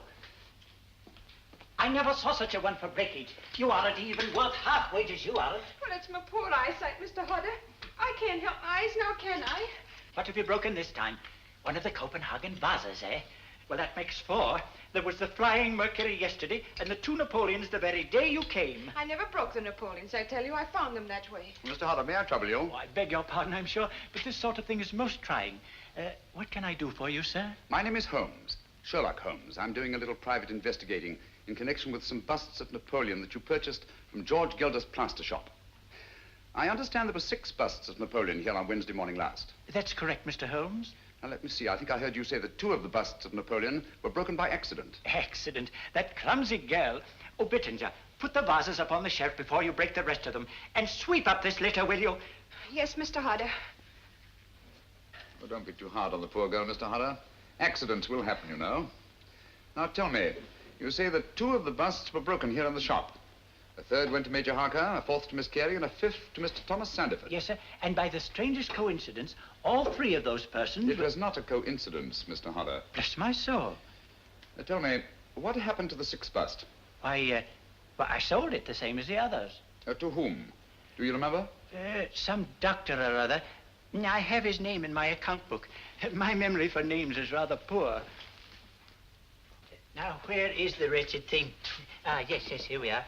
I never saw such a one for breakage. You aren't even worth half wages, you aren't. Well, it's my poor eyesight, Mr. Hodder. I can't help my eyes now, can I? What have you broken this time? One of the Copenhagen vases, eh? Well, that makes 4. There was the Flying Mercury yesterday, and the 2 Napoleons the very day you came. I never broke the Napoleons, I tell you. I found them that way. Mr. Hodder, may I trouble you? Oh, I beg your pardon, I'm sure, but this sort of thing is most trying. What can I do for you, sir? My name is Holmes, Sherlock Holmes. I'm doing a little private investigating in connection with some busts of Napoleon that you purchased from George Gelder's plaster shop. I understand there were 6 busts of Napoleon here on Wednesday morning last. That's correct, Mr. Holmes. Now, let me see. I think I heard you say that 2 of the busts of Napoleon were broken by accident. Accident? That clumsy girl. Oh, Bittinger, put the vases up on the shelf before you break the rest of them, and sweep up this litter, will you? Yes, Mr. Hodder. Well, don't be too hard on the poor girl, Mr. Hodder. Accidents will happen, you know. Now, tell me, you say that 2 of the busts were broken here in the shop. A 3rd went to Major Harker, a 4th to Miss Carey, and a 5th to Mr. Thomas Sandiford. Yes, sir. And by the strangest coincidence, all 3 of those persons... It was not a coincidence, Mr. Hodder. Bless my soul. Tell me, what happened to the 6th bust? Why, I sold it the same as the others. To whom? Do you remember? Some doctor or other. I have his name in my account book. My memory for names is rather poor. Now, where is the wretched thing? Yes, here we are.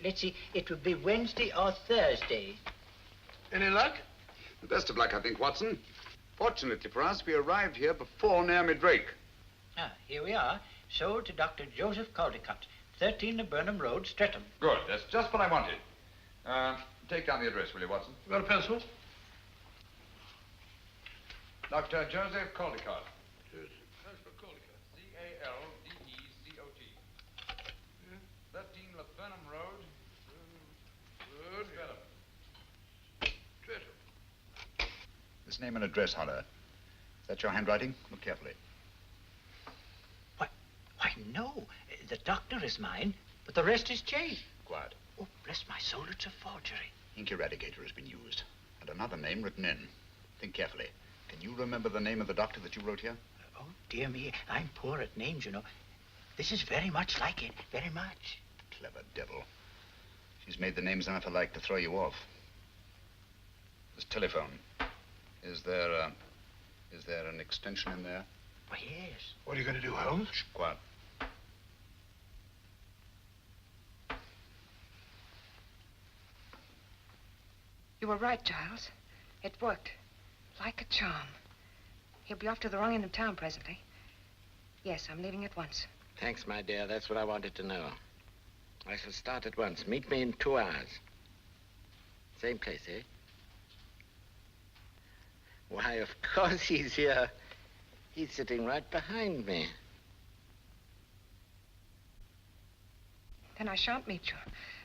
Let's see, it would be Wednesday or Thursday. Any luck? The best of luck, I think, Watson. Fortunately for us, we arrived here before Naomi Drake. Here we are. Sold to Dr. Joseph Caldecott, 13 the Burnham Road, Streatham. Good, that's just what I wanted. Take down the address, will you, Watson? Got a pencil? Dr. Joseph Caldecott. C-A-L-D-E-C-O-T. 13 Burnham Road. Good. Streatham. This name and address, Hodder. Is that your handwriting? Look carefully. Why, no. The doctor is mine, but the rest is changed. Quiet. Oh, bless my soul, it's a forgery. Ink eradicator has been used, and another name written in. Think carefully. Can you remember the name of the doctor that you wrote here? Oh, dear me, I'm poor at names, you know. This is very much like it, very much. Clever devil. She's made the names enough alike to throw you off. This telephone. Is there an extension in there? Why, yes. What are you going to do, Holmes? Shh, quiet. You were right, Giles. It worked. Like a charm. He'll be off to the wrong end of town presently. Yes, I'm leaving at once. Thanks, my dear. That's what I wanted to know. I shall start at once. Meet me in 2 hours. Same place, eh? Why, of course he's here. He's sitting right behind me. Then I shan't meet you.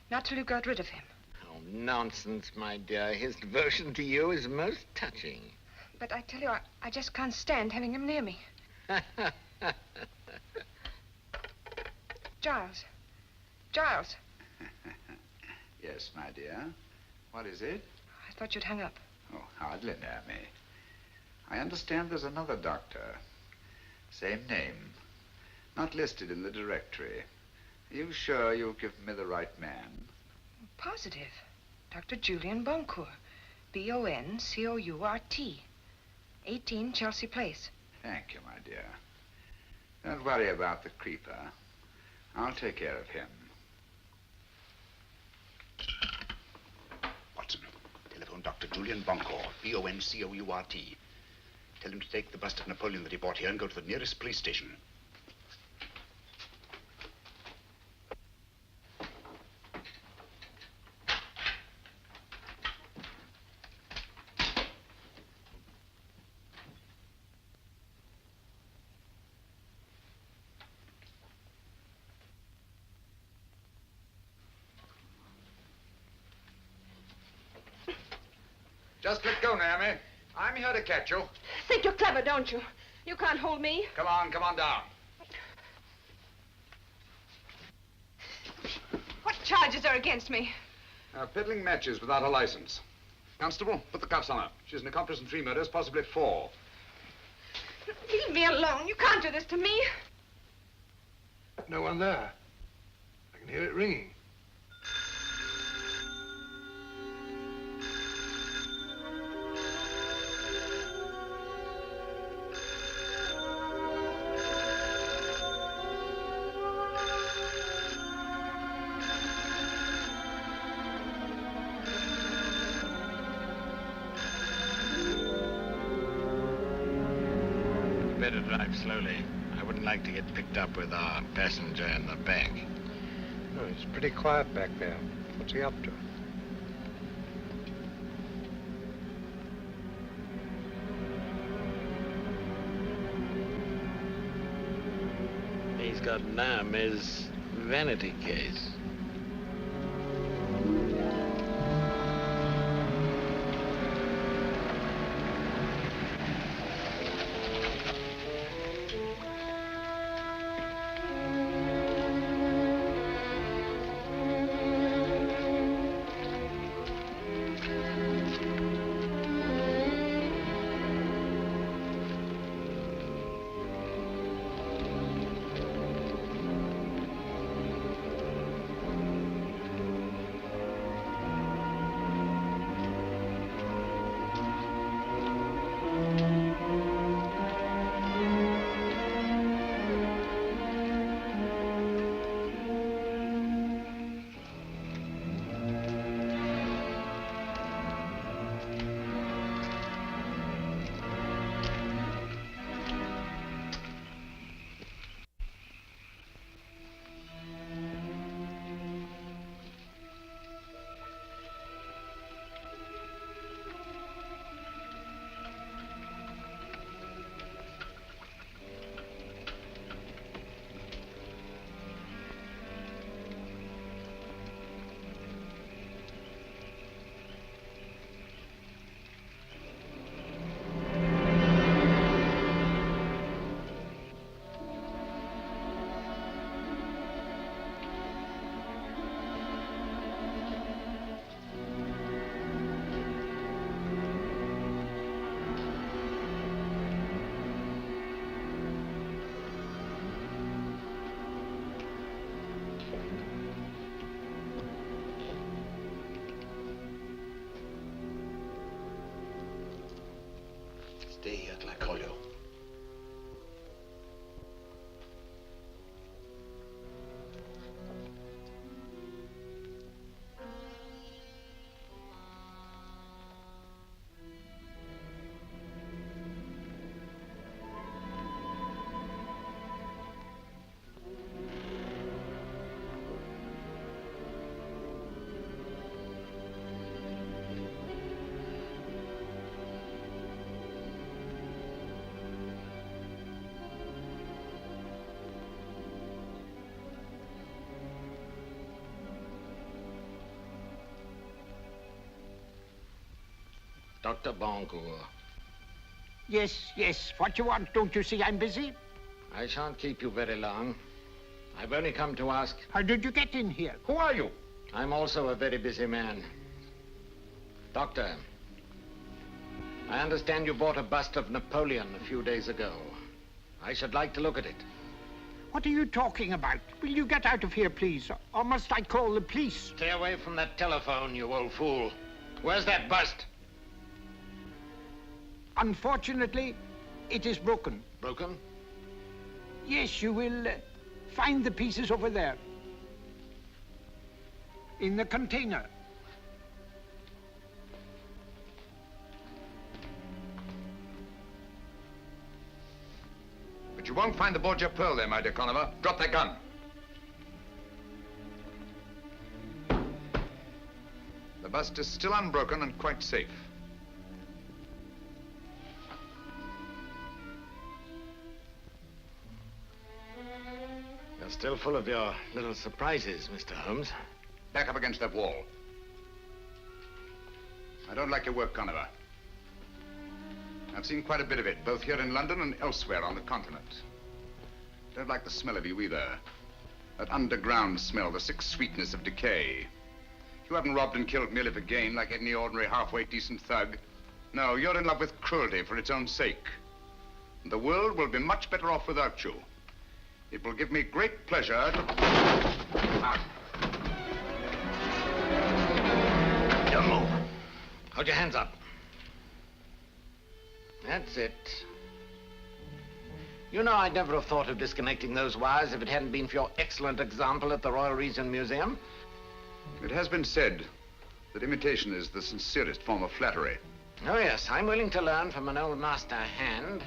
Not till you got rid of him. Oh, nonsense, my dear. His devotion to you is most touching. But I tell you, I just can't stand having him near me. Giles. Giles. Yes, my dear. What is it? I thought you'd hung up. Oh, hardly, Naomi. I understand there's another doctor. Same name. Not listed in the directory. Are you sure you've given me the right man? Positive. Dr. Julian Boncourt. B-O-N-C-O-U-R-T. 18 Chelsea Place. Thank you, my dear. Don't worry about the creeper. I'll take care of him. Watson, telephone Dr. Julian Boncourt, B-O-N-C-O-U-R-T. Tell him to take the bust of Napoleon that he bought here and go to the nearest police station. Just let go, Naomi. I'm here to catch you. Think you're clever, don't you? You can't hold me. Come on down. charges are against me? Peddling matches without a license. Constable, put the cuffs on her. She's an accomplice in 3 murders, possibly 4. Leave me alone. You can't do this to me. No one there. I can hear it ringing. Better drive slowly. I wouldn't like to get picked up with our passenger in the back. Oh, it's pretty quiet back there. What's he up to? He's got Nam his vanity case. Stay here till I call you. Dr. Boncourt. Yes, yes. What you want? Don't you see I'm busy? I shan't keep you very long. I've only come to ask... How did you get in here? Who are you? I'm also a very busy man. Doctor, I understand you bought a bust of Napoleon a few days ago. I should like to look at it. What are you talking about? Will you get out of here, please? Or must I call the police? Stay away from that telephone, you old fool. Where's that bust? Unfortunately, it is broken. Broken? Yes, you will find the pieces over there. In the container. But you won't find the Borgia Pearl there, my dear Conover. Drop that gun. The bust is still unbroken and quite safe. You're still full of your little surprises, Mr. Holmes. Back up against that wall. I don't like your work, Conover. I've seen quite a bit of it, both here in London and elsewhere on the continent. Don't like the smell of you either. That underground smell, the sick sweetness of decay. You haven't robbed and killed merely for gain like any ordinary halfway decent thug. No, you're in love with cruelty for its own sake. The world will be much better off without you. It will give me great pleasure to... Don't move. Hold your hands up. That's it. You know, I'd never have thought of disconnecting those wires if it hadn't been for your excellent example at the Royal Regent Museum. It has been said that imitation is the sincerest form of flattery. Oh, yes, I'm willing to learn from an old master hand.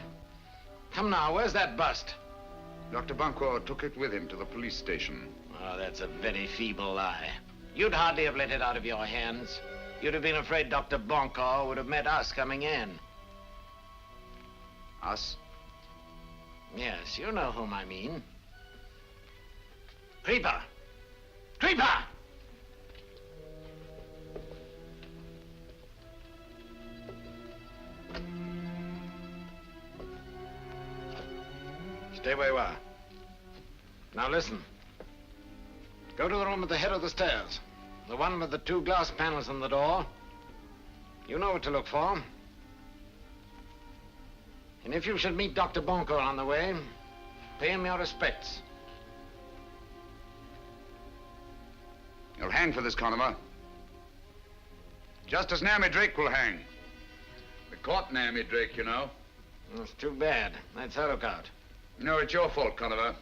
Come now, where's that bust? Dr. Bunko took it with him to the police station. Oh, that's a very feeble lie. You'd hardly have let it out of your hands. You'd have been afraid Dr. Bunko would have met us coming in. Us? Yes, you know whom I mean. Creeper! Creeper! Stay where you are. Now listen. Go to the room at the head of the stairs. The one with the 2 glass panels on the door. You know what to look for. And if you should meet Dr. Bunko on the way, pay him your respects. You'll hang for this, Conover. Just as Naomi Drake will hang. We caught Naomi Drake, you know. That's too bad. That's her lookout. No, it's your fault, Conover.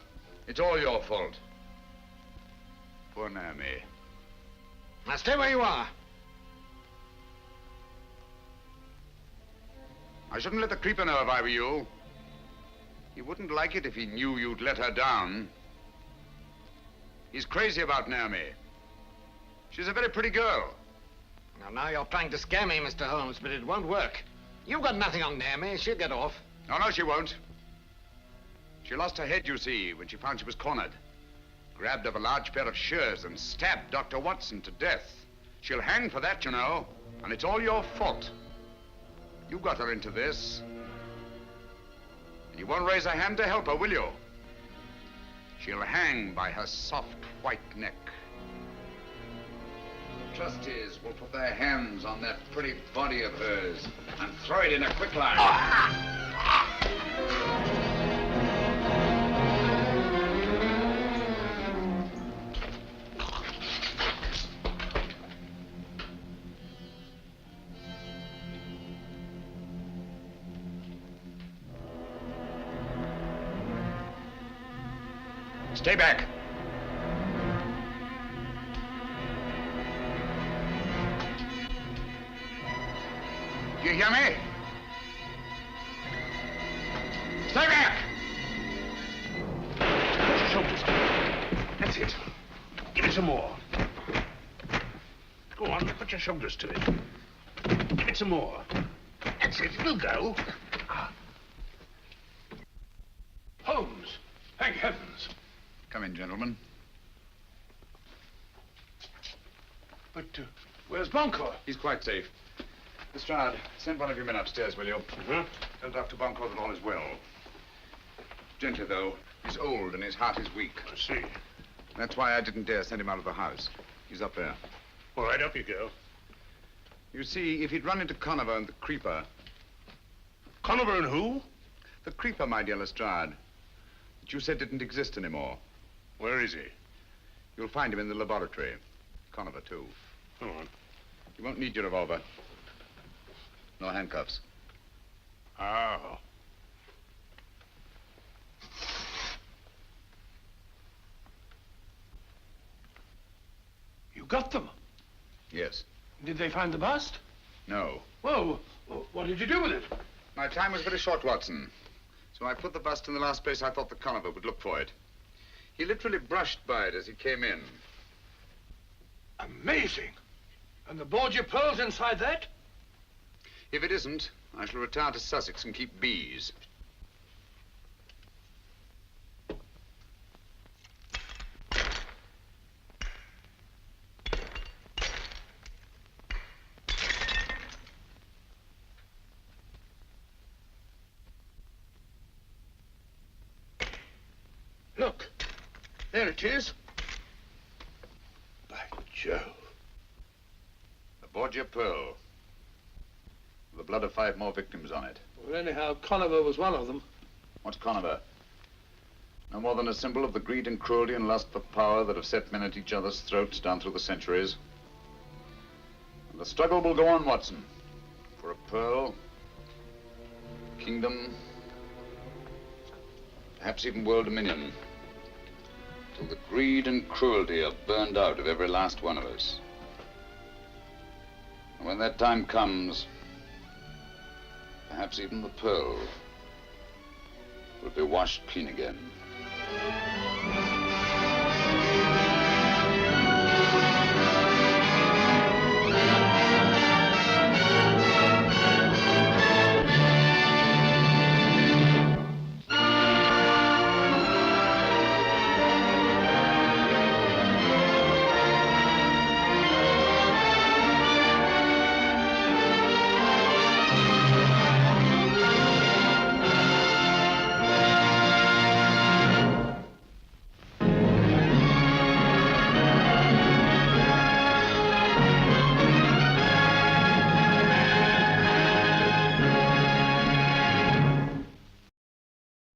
It's all your fault. Poor Naomi. Now stay where you are. I shouldn't let the creeper know if I were you. He wouldn't like it if he knew you'd let her down. He's crazy about Naomi. She's a very pretty girl. Now you're trying to scare me, Mr. Holmes, but it won't work. You've got nothing on Naomi. She'll get off. Oh, no, she won't. She lost her head, you see, when she found she was cornered. Grabbed up a large pair of shears and stabbed Dr. Watson to death. She'll hang for that, you know, and it's all your fault. You got her into this. And you won't raise a hand to help her, will you? She'll hang by her soft white neck. The trustees will put their hands on that pretty body of hers and throw it in a quicklime. Stay back. Do you hear me? Stay back! Put your shoulders to it. That's it. Give it some more. Go on, put your shoulders to it. Give it some more. That's it, it'll go. Holmes, thank heavens. Come in, gentlemen. But where's Bunko? He's quite safe. Lestrade, send one of your men upstairs, will you? Tell Dr. Bunko that all is well. Gently, though. He's old and his heart is weak. I see. That's why I didn't dare send him out of the house. He's up there. All right, up you go. You see, if he'd run into Conover and the Creeper... Conover and who? The Creeper, my dear Lestrade. That you said didn't exist anymore. Where is he? You'll find him in the laboratory. Conover, too. Go on. You won't need your revolver. No handcuffs. Oh. You got them? Yes. Did they find the bust? No. Well, what did you do with it? My time was very short, Watson. So I put the bust in the last place I thought the Conover would look for it. He literally brushed by it as he came in. Amazing. And the Borgia Pearl's inside that? If it isn't, I shall retire to Sussex and keep bees. Look. There it is. By Jove. The Borgia Pearl. The blood of 5 more victims on it. Well, anyhow, Conover was one of them. What's Conover? No more than a symbol of the greed and cruelty and lust for power that have set men at each other's throats down through the centuries. And the struggle will go on, Watson. For a pearl, kingdom, perhaps even world dominion. Till the greed and cruelty are burned out of every last one of us. And when that time comes, perhaps even the pearl will be washed clean again.